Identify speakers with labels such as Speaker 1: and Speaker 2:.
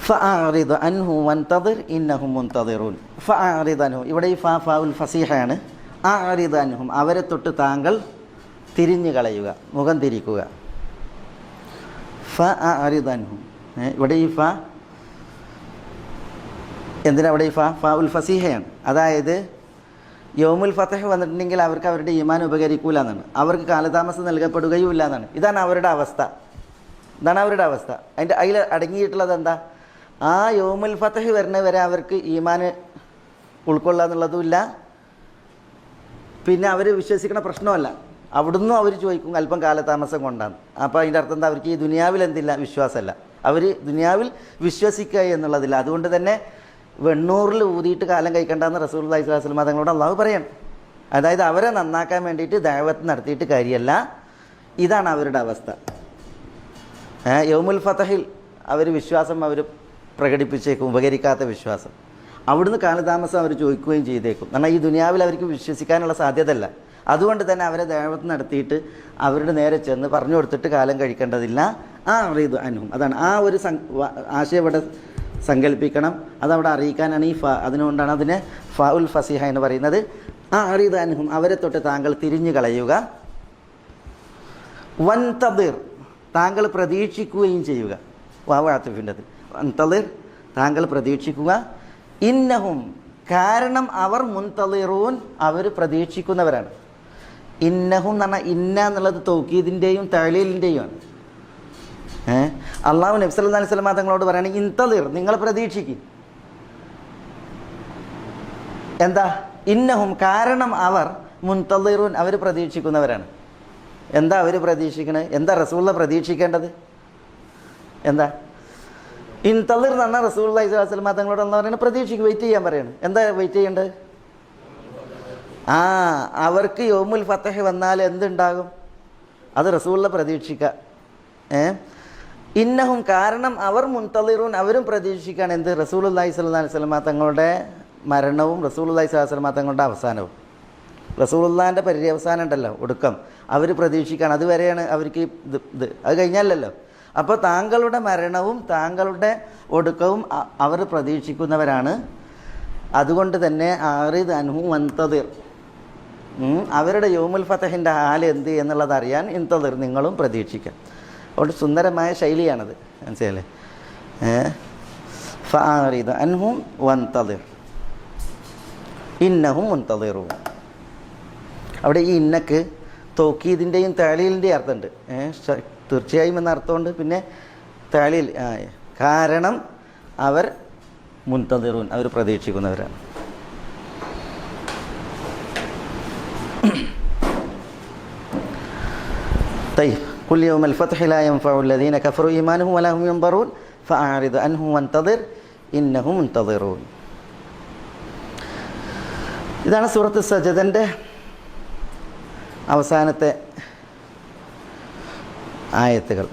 Speaker 1: ഫഅഅറിദ് അൻഹു വൻതദിർ ഇന്നഹും മുൻതദിറൂൻ. ഫഅഅറിദ് അൻഹു, ഇവിടെ ഈ ഫാഉൽ ഫസീഹയാണ്. അഅറിദ് അൻഹും, അവരെ തൊട്ട് താങ്കൾ തിരിഞ്ഞു കളയുക, മുഖം തിരിക്കുക. ഫഅഅറിദ് അൻഹും, ഇവിടെ ഈ എന്തിനാ ഇവിടെ ഈ ഫാഉൽ ഫസീഹയാണ്. അതായത് യൗമുൽ ഫതഹ് വന്നിട്ടുണ്ടെങ്കിൽ അവർക്ക് അവരുടെ ഈമാൻ ഉപകരിക്കൂല എന്നാണ്, അവർക്ക് കാലതാമസം നൽകപ്പെടുകയും ഇല്ല എന്നാണ്. ഇതാണ് അവരുടെ അവസ്ഥ. അതിൽ അടങ്ങിയിട്ടുള്ളത് എന്താ? ആ യൗമുൽ ഫതഹ് വരുന്നവരെ അവർക്ക് ഈമാൻ ഉൾക്കൊള്ളുക എന്നുള്ളതുമില്ല. പിന്നെ അവർ വിശ്വസിക്കുന്ന പ്രശ്നമല്ല, അവിടുന്ന് അവർ ചോദിക്കും അല്പം കാലതാമസം കൊണ്ടാണ്. അപ്പോൾ അതിൻ്റെ അർത്ഥം എന്താ? അവർക്ക് ഈ ദുനിയാവിൽ എന്തില്ല? വിശ്വാസമല്ല. അവർ ദുനിയാവിൽ വിശ്വസിക്കുക എന്നുള്ളതില്ല. അതുകൊണ്ട് തന്നെ വെണ്ണൂറിൽ ഊതിയിട്ട് കാലം കഴിക്കേണ്ടെന്ന് റസൂലുള്ളാഹി സ്വല്ലല്ലാഹു അലൈഹി വസല്ലം തങ്ങളോട് അള്ളാഹു പറയണം. അതായത് അവരെ നന്നാക്കാൻ വേണ്ടിയിട്ട് ദഅവത്ത് നടത്തിയിട്ട് കാര്യമല്ല. ഇതാണ് അവരുടെ അവസ്ഥ. യൗമുൽ ഫതഹിൽ അവർ വിശ്വാസം അവർ പ്രകടിപ്പിച്ചേക്കും, ഉപകരിക്കാത്ത വിശ്വാസം. അവിടുന്ന് കാലതാമസം അവർ ചോദിക്കുകയും ചെയ്തേക്കും. കാരണം ഈ ദുനിയാവിൽ അവർക്ക് വിശ്വസിക്കാനുള്ള സാധ്യതയല്ല. അതുകൊണ്ട് തന്നെ അവരെ ദഅവത്ത് നടത്തിയിട്ട് അവരുടെ നേരെ ചെന്ന് പറഞ്ഞു കൊടുത്തിട്ട് കാലം കഴിക്കേണ്ടതില്ല. അഅറിദ് അൻഹും, അതാണ് ആ ഒരു ആശയം ഇവിടെ സങ്കല്പിക്കണം. അതവിടെ അറിയിക്കാനാണ് ഈ അതുകൊണ്ടാണ് അതിനെ ഫാഉൽ ഫസീഹ എന്ന് പറയുന്നത്. അഅറിദ് അൻഹും, അവരെ തൊട്ട് താങ്കൾ തിരിഞ്ഞു കളയുക. വൻതദിർ, താങ്കൾ പ്രതീക്ഷിക്കുകയും ചെയ്യുക. വാവാത്തിഫിൻ്റെത് വൻതദിർ, താങ്കൾ പ്രതീക്ഷിക്കുക. ഇന്നഹും, കാരണം അവർ മുൻതദിറൂൻ, അവർ പ്രതീക്ഷിക്കുന്നവരാണ്. ഇന്നഹും എന്ന് പറഞ്ഞാൽ ഇന്ന എന്നുള്ളത് തൗക്കീദിൻ്റെയും തഅലീലിൻ്റെയും ആണ്. അള്ളാഹു നബി സല്ലല്ലാഹു അലൈഹി വസല്ലം തങ്ങളോട് പറയുകയാണെങ്കിൽ ഇൻതദിർ, നിങ്ങൾ പ്രതീക്ഷിക്കും. എന്താ? ഇന്നഹും, കാരണം അവർ മുൻതദിറൂൻ, അവർ പ്രതീക്ഷിക്കുന്നവരാണ്. എന്താ അവർ പ്രതീക്ഷിക്കണത്? എന്താ റസൂലുള്ള പ്രതീക്ഷിക്കേണ്ടത്? എന്താ? ഇൻതദിർ എന്ന് പറഞ്ഞാൽ റസൂലുള്ളാഹി സ്വല്ലല്ലാഹു അലൈഹി വസല്ലം തങ്ങളോട് എന്താ പറയുന്നത്? പ്രതീക്ഷിക്കും, വെയിറ്റ് ചെയ്യാൻ പറയണം. എന്താ വെയിറ്റ് ചെയ്യേണ്ടത്? അവർക്ക് യൗമുൽ ഫതഹ് വന്നാൽ എന്തുണ്ടാകും? അത് റസൂലുള്ള പ്രതീക്ഷിക്കുക. ഇന്നഹും, കാരണം അവർ മുൻതദിറൂൻ, അവരും പ്രതീക്ഷിക്കുകയാണ്. എന്ത്? റസൂലുള്ളാഹി സ്വല്ലല്ലാഹു അലൈഹി വസല്ലം തങ്ങളുടെ മരണവും റസൂലുള്ളാഹി സ്വല്ലല്ലാഹു അലൈഹി വസല്ലം തങ്ങളുടെ അവസാനവും. റസൂലുള്ളാഹിൻ്റെ പര്യവസാനം ഉണ്ടല്ലോ, ഒടുക്കം, അവർ പ്രതീക്ഷിക്കുകയാണ്. അതുവരെയാണ് അവർക്ക് അത് കഴിഞ്ഞല്ലല്ലോ. അപ്പോൾ താങ്കളുടെ മരണവും താങ്കളുടെ ഒടുക്കവും അവർ പ്രതീക്ഷിക്കുന്നവരാണ്. അതുകൊണ്ട് തന്നെ അഅറിദ് അൻഹു വൻതദിർ, അവരുടെ യൗമുൽ ഫതഹിൻ്റെ ഹാൽ എന്ത് എന്നുള്ളത് അറിയാൻ ഇൻതദിർ, നിങ്ങളും പ്രതീക്ഷിക്കാം. അതുകൊണ്ട് സുന്ദരമായ ശൈലിയാണത്, മനസ്സിലല്ലേ? ഫഅഅറിദ് അൻഹും വൻതദിർ ഇന്നഹും മുൻതദിറൂൻ. അവിടെ ഈ ഇന്നക്ക് തൗക്കീദിൻ്റെയും തഅലീലിൻ്റെയും അർത്ഥമുണ്ട്. തീർച്ചയായും എന്ന അർത്ഥമുണ്ട്. പിന്നെ തഅലീൽ, കാരണം അവർ മുൻതദിറൂൻ, അവർ പ്രതീക്ഷിക്കുന്നവരാണ്. طيب قل يوم الفتح لا ينفع الذين كفروا إيمانهم ولا هم ينظرون فأعرض عنهم وانتظر إنهم منتظرون. ഇതാണ് സൂറത്ത് സജദൻ്റെ അവസാനത്തെ ആയത്തുകൾ.